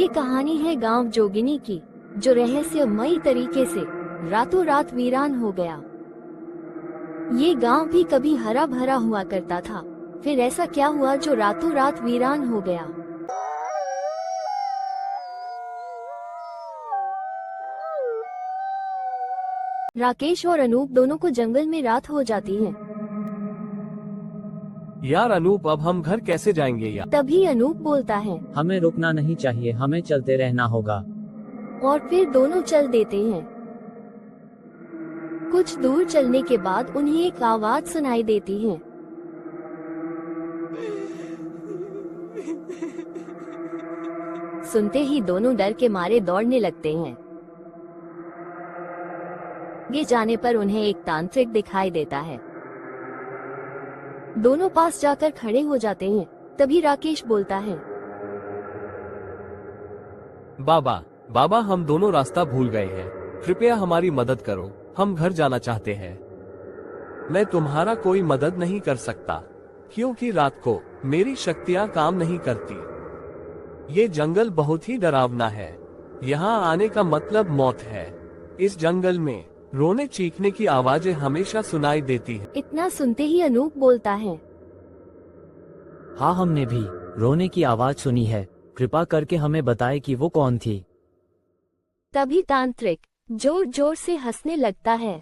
ये कहानी है गांव जोगिनी की, जो रहस्यमयी तरीके से रातों रात वीरान हो गया। ये गांव भी कभी हरा भरा हुआ करता था, फिर ऐसा क्या हुआ जो रातों रात वीरान हो गया। राकेश और अनूप दोनों को जंगल में रात हो जाती है। यार अनूप, अब हम घर कैसे जाएंगे यार? तभी अनूप बोलता है, हमें रुकना नहीं चाहिए, हमें चलते रहना होगा। और फिर दोनों चल देते हैं। कुछ दूर चलने के बाद उन्हें एक आवाज सुनाई देती है। सुनते ही दोनों डर के मारे दौड़ने लगते हैं। आगे जाने पर उन्हें एक तांत्रिक दिखाई देता है। दोनों पास जाकर खड़े हो जाते हैं। तभी राकेश बोलता है, बाबा हम दोनों रास्ता भूल गए हैं, कृपया हमारी मदद करो, हम घर जाना चाहते हैं। मैं तुम्हारा कोई मदद नहीं कर सकता, क्योंकि रात को मेरी शक्तियां काम नहीं करती। ये जंगल बहुत ही डरावना है, यहाँ आने का मतलब मौत है। इस जंगल में रोने चीखने की आवाजें हमेशा सुनाई देती हैं। इतना सुनते ही अनूप बोलता है, हाँ, हमने भी रोने की आवाज सुनी है, कृपा करके हमें बताएं कि वो कौन थी। तभी तांत्रिक जोर जोर से हंसने लगता है।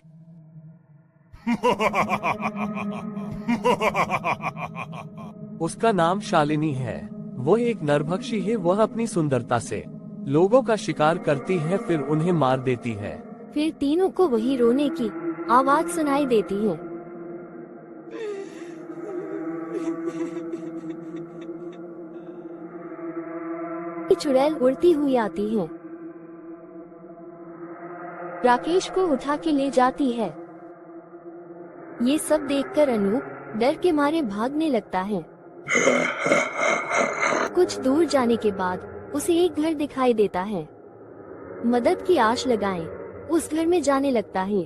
उसका नाम शालिनी है। वो एक नरभक्षी है। वह अपनी सुंदरता से लोगों का शिकार करती है, फिर उन्हें मार देती है। फिर तीनों को वही रोने की आवाज सुनाई देती है। चुड़ैल उड़ती हुई आती है, राकेश को उठा के ले जाती है। ये सब देखकर अनूप डर के मारे भागने लगता है। कुछ दूर जाने के बाद उसे एक घर दिखाई देता है। मदद की आश लगाएं, उस घर में जाने लगता है।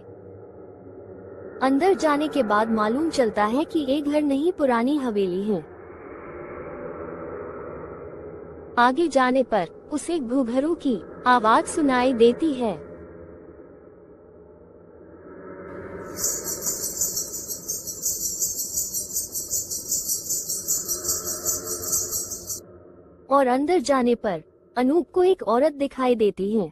अंदर जाने के बाद मालूम चलता है कि ये घर नहीं, पुरानी हवेली है। आगे जाने पर उसे घुघरू की आवाज सुनाई देती है। और अंदर जाने पर अनूप को एक औरत दिखाई देती है।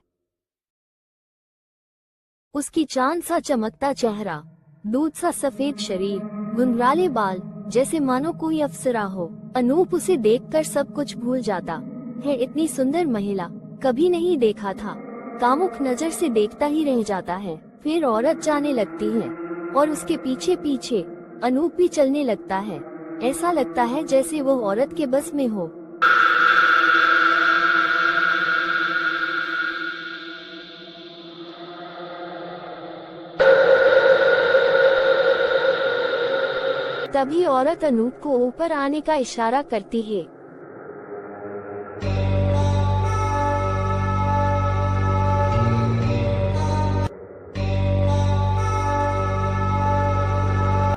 उसकी चांद सा चमकता चेहरा, दूध सा सफेद शरीर, घुंघराले बाल, जैसे मानो कोई अप्सरा हो। अनूप उसे देखकर सब कुछ भूल जाता है। इतनी सुंदर महिला कभी नहीं देखा था। कामुक नजर से देखता ही रह जाता है। फिर औरत जाने लगती है और उसके पीछे पीछे अनूप भी चलने लगता है। ऐसा लगता है जैसे वो औरत के बस में हो। तभी औरत अनूप को ऊपर आने का इशारा करती है।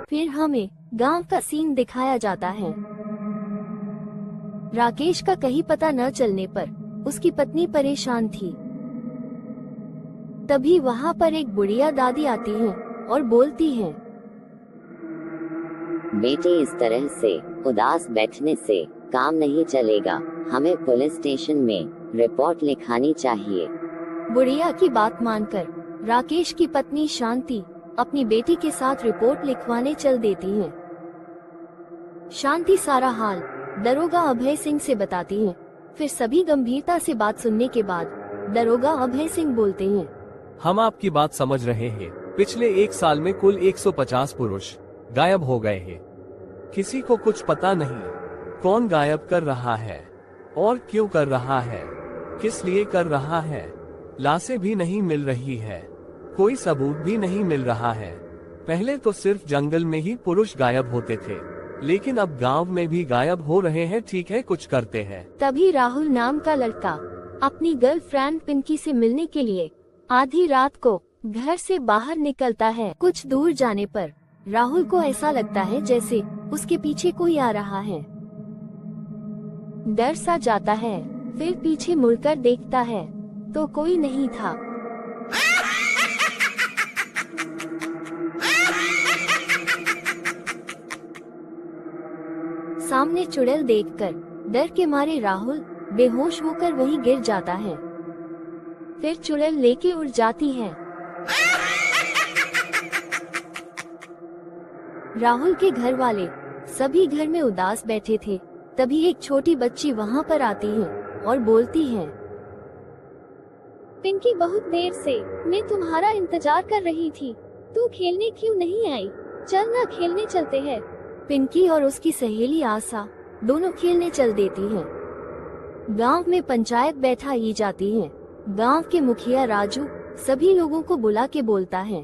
फिर हमें गांव का सीन दिखाया जाता है। राकेश का कहीं पता न चलने पर उसकी पत्नी परेशान थी। तभी वहां पर एक बुढ़िया दादी आती है और बोलती है, बेटी, इस तरह से उदास बैठने से काम नहीं चलेगा, हमें पुलिस स्टेशन में रिपोर्ट लिखानी चाहिए। बुढ़िया की बात मानकर राकेश की पत्नी शांति अपनी बेटी के साथ रिपोर्ट लिखवाने चल देती है। शांति सारा हाल दरोगा अभय सिंह से बताती है। फिर सभी गंभीरता से बात सुनने के बाद दरोगा अभय सिंह बोलते हैं, हम आपकी बात समझ रहे हैं। पिछले एक साल में कुल 150 पुरुष गायब हो गए हैं। किसी को कुछ पता नहीं कौन गायब कर रहा है और क्यों कर रहा है, किस लिए कर रहा है। लाशें भी नहीं मिल रही है, कोई सबूत भी नहीं मिल रहा है। पहले तो सिर्फ जंगल में ही पुरुष गायब होते थे, लेकिन अब गांव में भी गायब हो रहे हैं। ठीक है, कुछ करते हैं। तभी राहुल नाम का लड़का अपनी गर्लफ्रेंड पिंकी से मिलने के लिए आधी रात को घर से बाहर निकलता है। कुछ दूर जाने पर राहुल को ऐसा लगता है जैसे उसके पीछे कोई आ रहा है। डर सा जाता है। फिर पीछे मुड़कर देखता है तो कोई नहीं था। सामने चुड़ैल देखकर डर के मारे राहुल बेहोश होकर वहीं गिर जाता है। फिर चुड़ैल लेके उड़ जाती है। राहुल के घर वाले सभी घर में उदास बैठे थे। तभी एक छोटी बच्ची वहाँ पर आती है और बोलती है, पिंकी, बहुत देर से मैं तुम्हारा इंतजार कर रही थी। तू खेलने क्यों नहीं आई? चल ना, खेलने चलते हैं। पिंकी और उसकी सहेली आशा दोनों खेलने चल देती हैं। गांव में पंचायत बैठाई जाती है। गांव के मुखिया राजू सभी लोगों को बुला के बोलता है,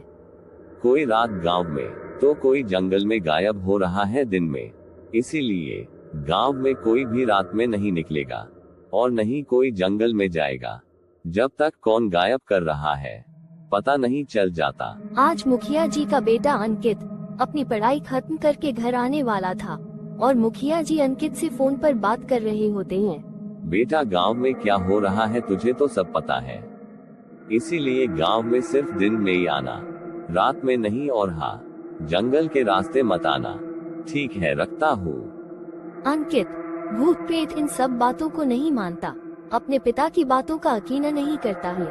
कोई रात गांव में तो कोई जंगल में गायब हो रहा है दिन में। इसीलिए गांव में कोई भी रात में नहीं निकलेगा और नहीं कोई जंगल में जाएगा जब तक कौन गायब कर रहा है पता नहीं चल जाता। आज मुखिया जी का बेटा अंकित अपनी पढ़ाई खत्म करके घर आने वाला था और मुखिया जी अंकित से फोन पर बात कर रहे होते हैं। बेटा, गांव में क्या हो रहा है तुझे तो सब पता है, इसीलिए गांव में सिर्फ दिन में ही आना, रात में नहीं, और हाँ, जंगल के रास्ते मत आना। ठीक है, रखता हूँ। अंकित भूत प्रेत इन सब बातों को नहीं मानता, अपने पिता की बातों का यकीन नहीं करता है।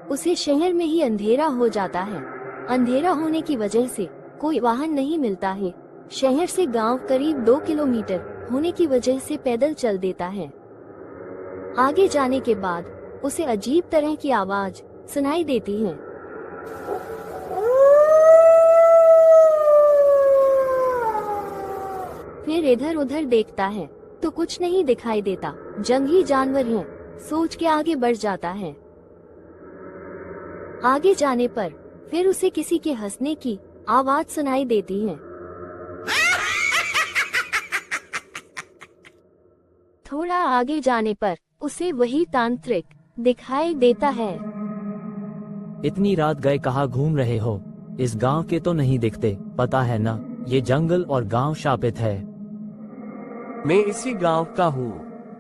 उसे शहर में ही अंधेरा हो जाता है। अंधेरा होने की वजह से कोई वाहन नहीं मिलता है। शहर से गांव करीब 2 किलोमीटर होने की वजह से पैदल चल देता है। आगे जाने के बाद उसे अजीब तरह की आवाज सुनाई देती है। फिर इधर उधर देखता है तो कुछ नहीं दिखाई देता। जंगली जानवर हैं, सोच के आगे बढ़ जाता है। आगे जाने पर फिर उसे किसी के हंसने की आवाज सुनाई देती है। थोड़ा आगे जाने पर उसे वही तांत्रिक दिखाई देता है। इतनी रात गए कहाँ घूम रहे हो? इस गांव के तो नहीं दिखते, पता है ना ये जंगल और गांव शापित है। मैं इसी गांव का हूँ।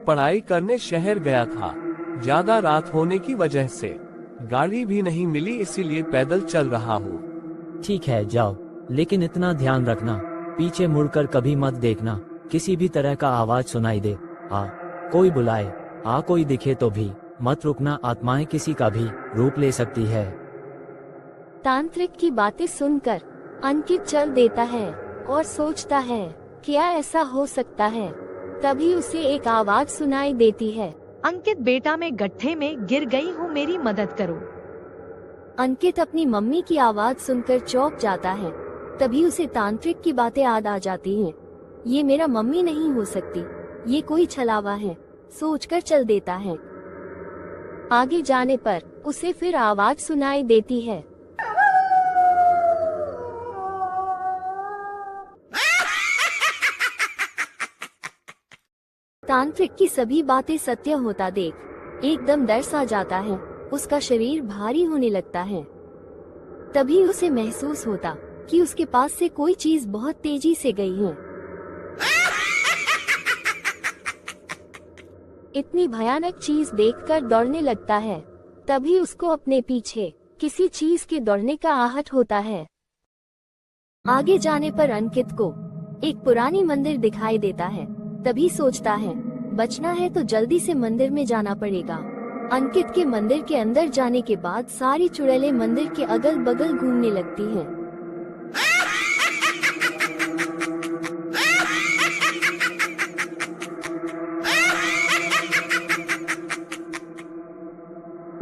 पढ़ाई करने शहर गया था। ज्यादा रात होने की वजह से गाड़ी भी नहीं मिली, इसीलिए पैदल चल रहा हूँ। ठीक है, जाओ, लेकिन इतना ध्यान रखना पीछे मुड़कर कभी मत देखना। किसी भी तरह का आवाज सुनाई दे, कोई बुलाए, कोई दिखे तो भी मत रुकना। आत्माएं किसी का भी रूप ले सकती है। तांत्रिक की बातें सुनकर अंकित चल देता है और सोचता है क्या ऐसा हो सकता है। तभी उसे एक आवाज सुनाई देती है, अंकित बेटा, मैं गड्ढे में गिर गई हूँ, मेरी मदद करो। अंकित अपनी मम्मी की आवाज सुनकर चौंक जाता है। तभी उसे तांत्रिक की बातें याद आ जाती हैं। ये मेरा मम्मी नहीं हो सकती, ये कोई छलावा है, सोचकर चल देता है। आगे जाने पर उसे फिर आवाज सुनाई देती है। तांत्रिक की सभी बातें सत्य होता देख एकदम डर सा जाता है। उसका शरीर भारी होने लगता है। तभी उसे महसूस होता कि उसके पास से कोई चीज बहुत तेजी से गई है। इतनी भयानक चीज देखकर दौड़ने लगता है। तभी उसको अपने पीछे किसी चीज के दौड़ने का आहट होता है। आगे जाने पर अंकित को एक पुरानी मंदिर दिखाई देता है। तभी सोचता है बचना है तो जल्दी से मंदिर में जाना पड़ेगा। अंकित के मंदिर के अंदर जाने के बाद सारी चुड़ैलें मंदिर के अगल बगल घूमने लगती हैं।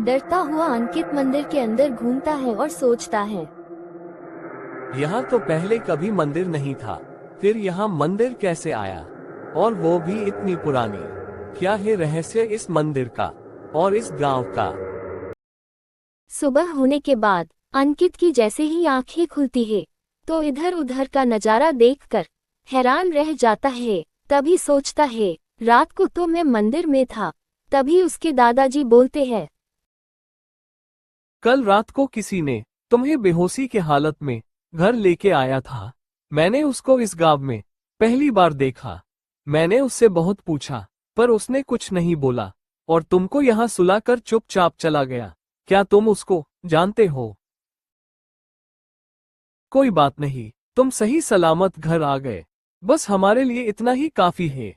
डरता हुआ अंकित मंदिर के अंदर घूमता है और सोचता है, यहाँ तो पहले कभी मंदिर नहीं था, फिर यहाँ मंदिर कैसे आया, और वो भी इतनी पुरानी। क्या है रहस्य इस मंदिर का और इस गांव का। सुबह होने के बाद अंकित की जैसे ही आंखें खुलती है तो इधर उधर का नजारा देखकर हैरान रह जाता है। तभी सोचता है रात को तो मैं मंदिर में था। तभी उसके दादाजी बोलते हैं, कल रात को किसी ने तुम्हें बेहोशी के हालत में घर लेके आया था। मैंने उसको इस गांव में पहली बार देखा। मैंने उससे बहुत पूछा पर उसने कुछ नहीं बोला और तुमको यहाँ सुलाकर चुपचाप चला गया। क्या तुम उसको जानते हो? कोई बात नहीं, तुम सही सलामत घर आ गए। बस हमारे लिए इतना ही काफी है।